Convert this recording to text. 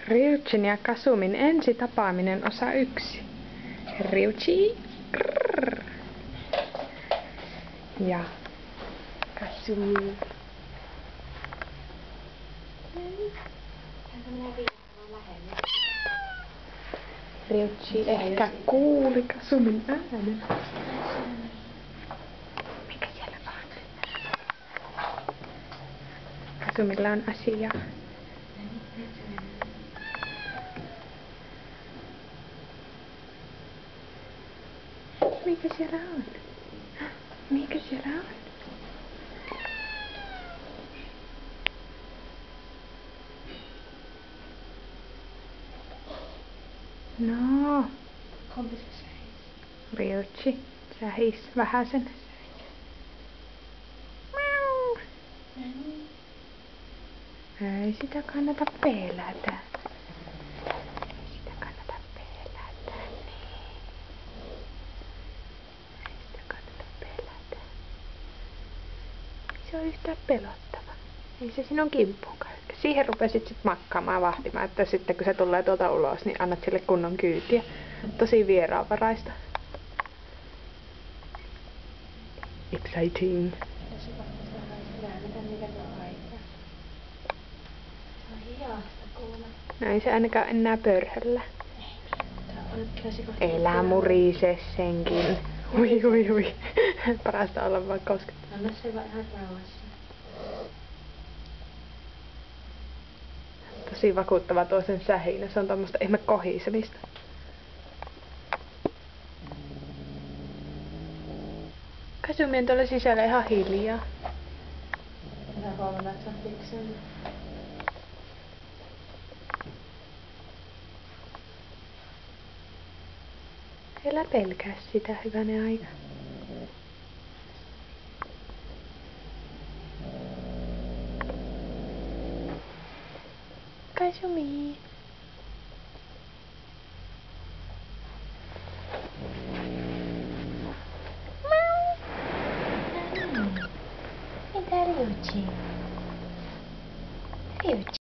Ryuchin ja Kasumin ensitapaaminen osa 1. Ryuchi ja Kasumi. Ryuchi ehkä kuuli Kasumin äänen. Mikä siellä on? Kasumilla on asia. Mikä siellä on? Mikä siellä on? No. Kumpi se sähis? Ryuchi sähis vähäsen. Miau. Ei sitä kannata pelätä. Ei sitä kannata pelätä. Niin. Ei sitä kannata pelätä. Se on yhtään pelottava. Ei se sinun kimppuunkaan. Siihen rupesit sit makkaamaan vahtimaan, että sitten kun se tulee tuolta ulos, niin annat sille kunnon kyytiä. Tosi vieraanvaraista. Exciting. No ei se ainakaan enää pörhällä. Elää murise senkin. Hui. Parasta olla vaan koskettaa. Anna se vähän rauhassa. Tosi vakuuttava tuo sen sähinä. Se on tommoista ihme kohisemista. Kasumi on tuolla sisällä ihan hiljaa. Vähän huomenna fiksen. Älä pelkää sitä, hyvänen aika. Kasumi. Mitä Ryuchi? Ryuchi.